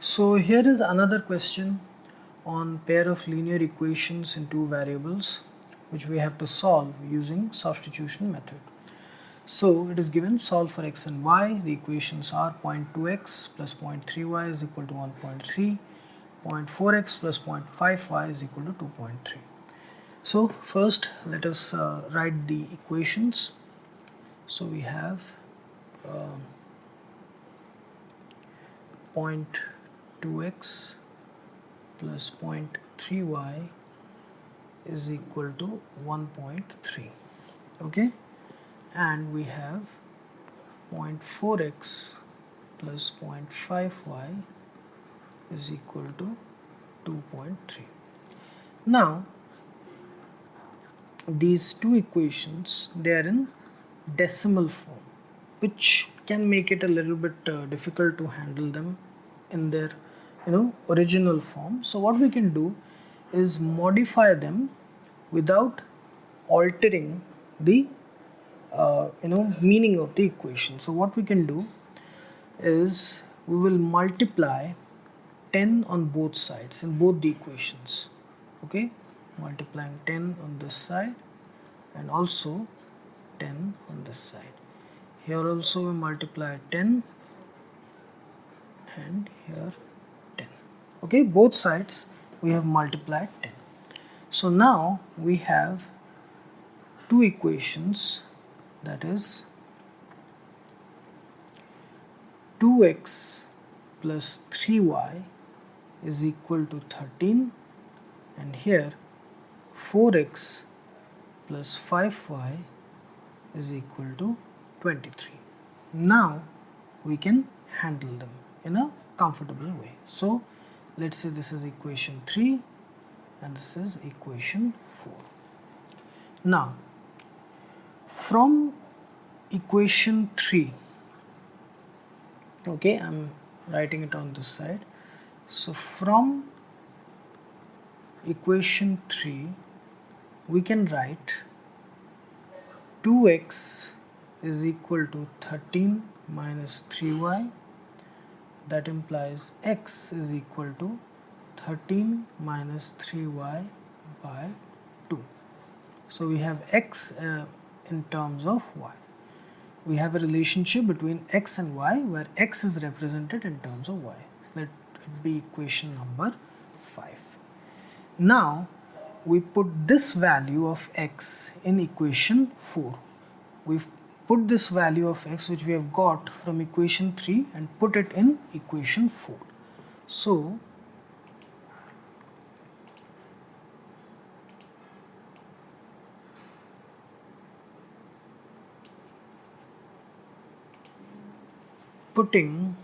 So here is another question on pair of linear equations in two variables which we have to solve using substitution method. So it is given solve for x and y. The equations are 0.2x plus 0.3y is equal to 1.3, 0.4x plus 0.5y is equal to 2.3. So first let us write the equations. So we have 0.2x plus 0.3y is equal to 1.3. Okay, and we have 0.4x plus 0.5y is equal to 2.3. Now these two equations, they are in decimal form, which can make it a little bit difficult to handle them in their original form. So what we can do is modify them without altering the meaning of the equation. So what we can do is we will multiply 10 on both sides in both the equations. Okay, multiplying 10 on this side and also 10 on this side. Here also we multiply 10 and here 10. Okay, both sides we have multiplied 10. So now we have two equations, that is 2x plus 3y is equal to 13, and here 4x plus 5y is equal to 23. Now we can handle them in a comfortable way. So let's say this is equation 3 and this is equation 4. Now from equation 3, okay, I'm writing it on this side. So from equation 3 we can write 2x is equal to 13 minus 3y. That implies x is equal to 13 minus 3y by 2. So we have x in terms of y. We have a relationship between x and y where x is represented in terms of y. Let it be equation number 5. Now we put this value of x in equation 4. We've put this value of x which we have got from equation 3 and put it in equation 4. So putting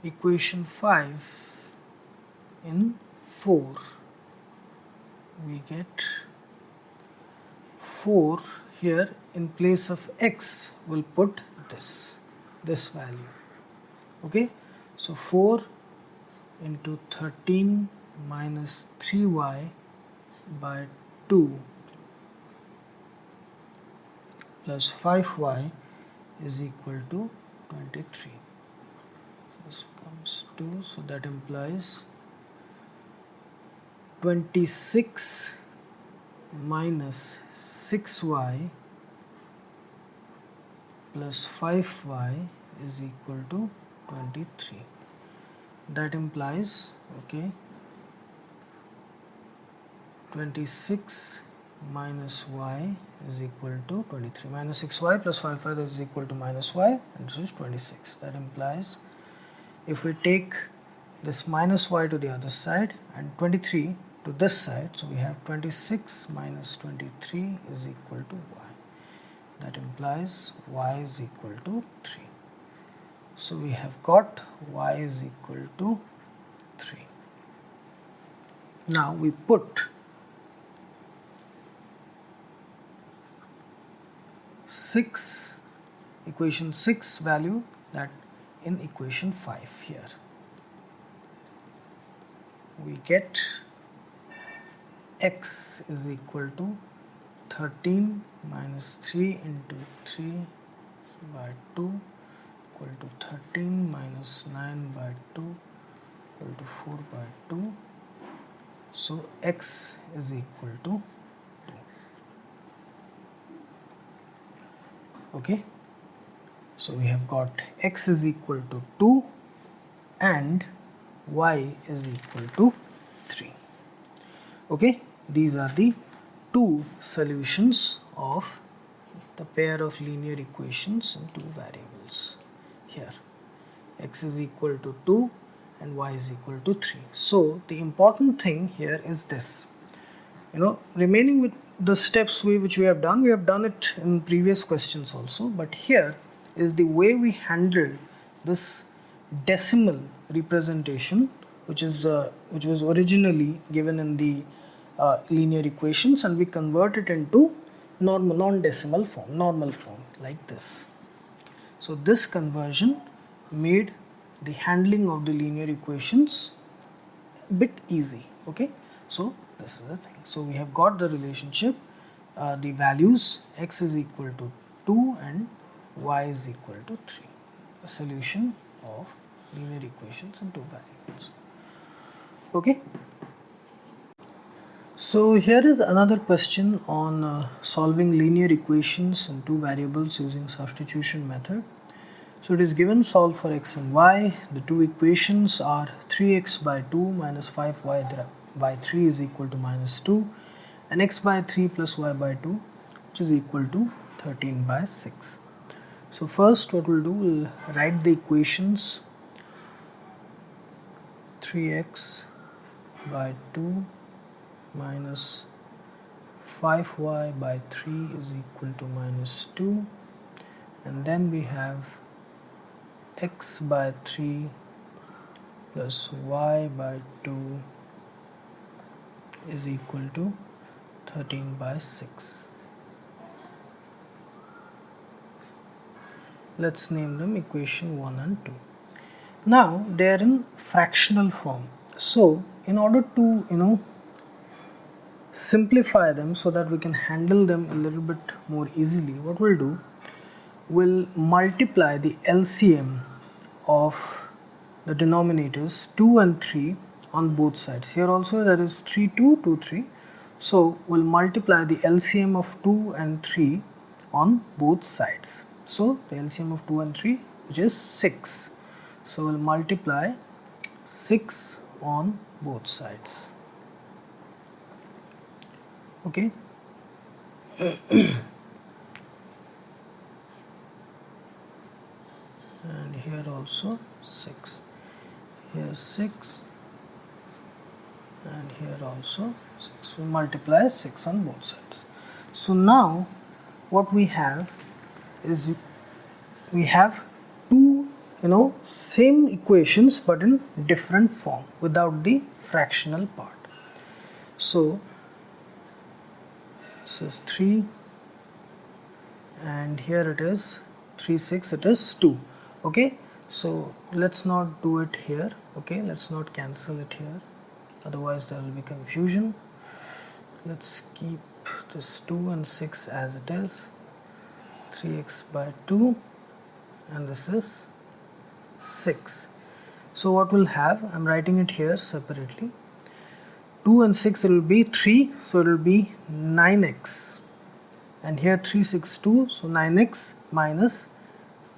equation 5 in 4, we get 4 here. In place of x we'll put this value. Okay, so 4 into 13 minus 3y by 2 plus 5y is equal to 23. This becomes 2, so that implies 26 minus 6y plus 5y is equal to 23. That implies, okay, 26 minus y is equal to 23. Minus 6y plus 5y is equal to minus y, and this is 26. That implies if we take this minus y to the other side and 23 to this side, so we have 26 minus 23 is equal to y. That implies y is equal to 3. So we have got y is equal to 3. Now we put 6, equation 6 value, that in equation 5 here. We get x is equal to 13 minus 3 into 3 by 2 equal to 13 minus 9 by 2 equal to 4 by 2. So x is equal to 2. Okay, so we have got x is equal to 2 and y is equal to 3. Okay, these are the two solutions of the pair of linear equations in two variables. Here x is equal to 2 and y is equal to 3. So the important thing here is this, remaining with the steps which we have done it in previous questions also, but here is the way we handle this decimal representation which was originally given in the linear equations, and we convert it into non-decimal form, normal form like this. So this conversion made the handling of the linear equations a bit easy. Okay, so this is the thing. So we have got the relationship, the values x is equal to 2 and y is equal to 3, a solution of linear equations in two variables. Okay, so here is another question on solving linear equations in two variables using substitution method. So it is given, solve for x and y. The two equations are 3x by 2 minus 5y by 3 is equal to minus 2, and x by 3 plus y by 2, which is equal to 13 by 6. So first what we'll do, we'll write the equations. 3x by 2 minus 5y by 3 is equal to minus 2, and then we have x by 3 plus y by 2 is equal to 13 by 6. Let's name them equation 1 and 2. Now they are in fractional form. So in order to simplify them so that we can handle them a little bit more easily, what we'll do, we'll multiply the LCM of the denominators 2 and 3 on both sides. Here also there is 3 2 2 3. So we'll multiply the LCM of 2 and 3 on both sides. So the LCM of 2 and 3, which is 6. So we'll multiply 6 on both sides. Okay. And here also 6. Here 6 and here also 6. We multiply 6 on both sides. So now what we have is we have two same equations but in different form without the fractional part. So this is 3 and here it is 3 6, it is 2. Okay, so let's not do it here. Okay, let's not cancel it here, otherwise there will be confusion. Let's keep this 2 and 6 as it is, 3x by 2, and this is 6. So what we'll have, I'm writing it here separately, 2 and 6 it will be 3, so it will be 9x, and here 3 6 2, so 9x minus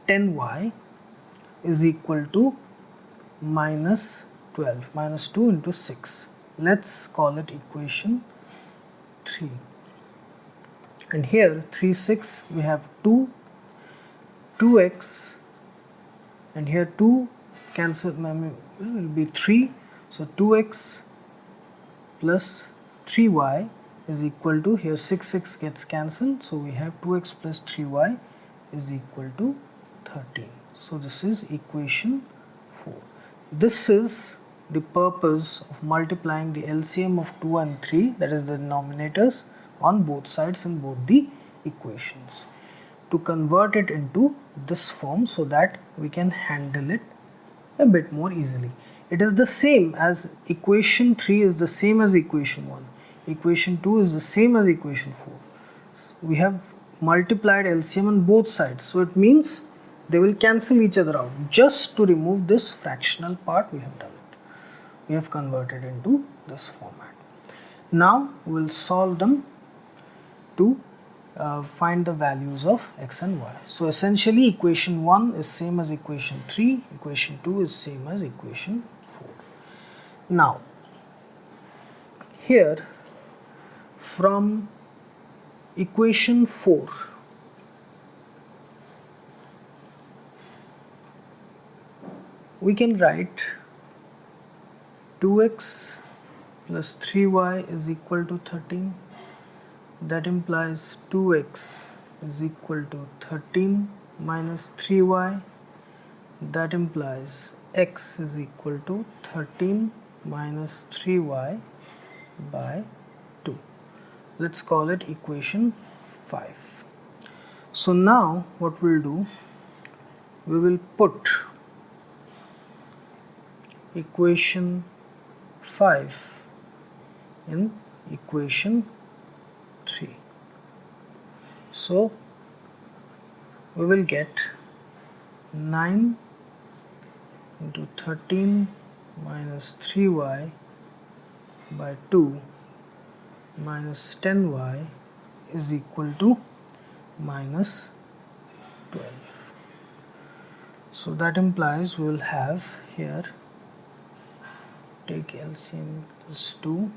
10y is equal to minus 12, minus 2 into 6. Let's call it equation 3. And here 3 6 we have 2x, and here 2 cancel will be 3, so 2x plus 3y is equal to, here 6 gets cancelled, so we have 2x plus 3y is equal to 13. So this is equation 4. This is the purpose of multiplying the LCM of 2 and 3, that is the denominators, on both sides in both the equations, to convert it into this form so that we can handle it a bit more easily. It is the same as equation 3 is the same as equation 1. Equation 2 is the same as equation 4. We have multiplied LCM on both sides, so it means they will cancel each other out. Just to remove this fractional part, we have done it. We have converted into this format. Now we will solve them to find the values of x and y. So essentially equation 1 is same as equation 3, equation 2 is same as equation 4. Now here from equation 4, we can write 2x plus 3y is equal to 13. That implies 2x is equal to 13 minus 3y. That implies x is equal to 13 minus 3y by 2. Let's call it equation 5. So now what we'll do, we will put equation 5 in equation 3. So we will get 9 into 13 minus 3y by 2 minus 10y is equal to minus 12. So that implies we will have here, take LCM is 2.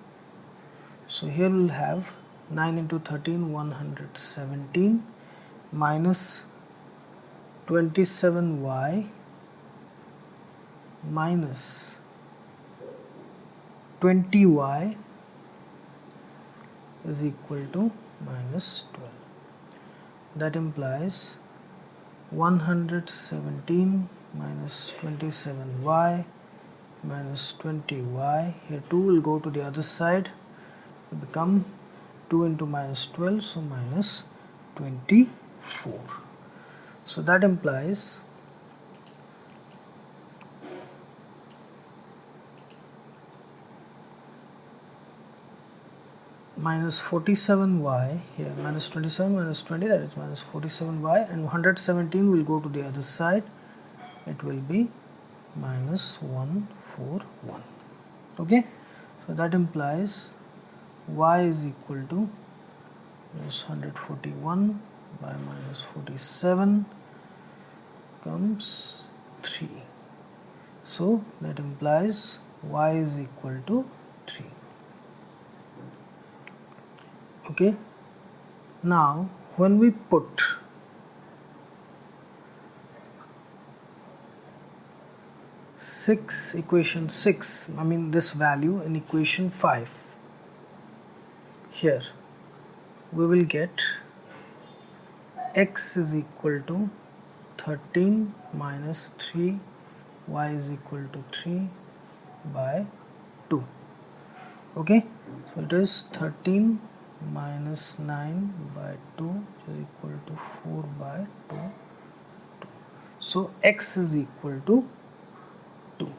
So here we will have 9 into 13, 117 minus 27y minus 20y is equal to minus 12. That implies 117 minus 27y minus 20y. Here 2 will go to the other side, will become 2 into minus 12, so minus 24. So that implies minus 47y, here minus 27 minus 20, that is minus 47y, and 117 will go to the other side, it will be minus 141. Okay, so that implies y is equal to minus 141 by minus 47 comes 3. So that implies y is equal to 3. Okay, now when we put equation 6, I mean this value in equation 5, here we will get x is equal to 13 minus 3, y is equal to 3 by 2. Okay, so it is 13 minus 9 by 2, which is equal to 4 by 2. So x is equal to 2.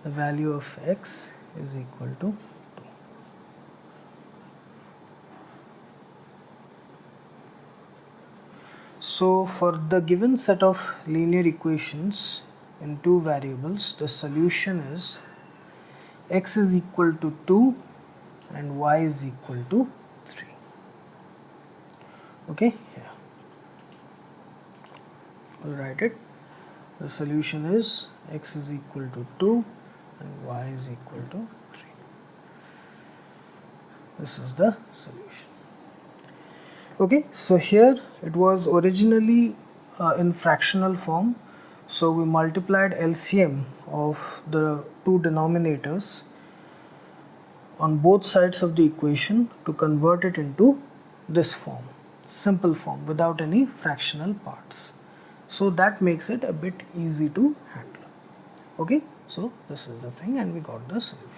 The value of x is equal to 2. So for the given set of linear equations in two variables, the solution is x is equal to 2 and y is equal to 3. Okay, yeah. We'll write it. The solution is x is equal to 2 and y is equal to 3. This is the solution. Okay, so here it was originally in fractional form. So we multiplied LCM of the two denominators on both sides of the equation to convert it into this form, simple form without any fractional parts. So that makes it a bit easy to handle. Okay, so this is the thing, and we got the solution.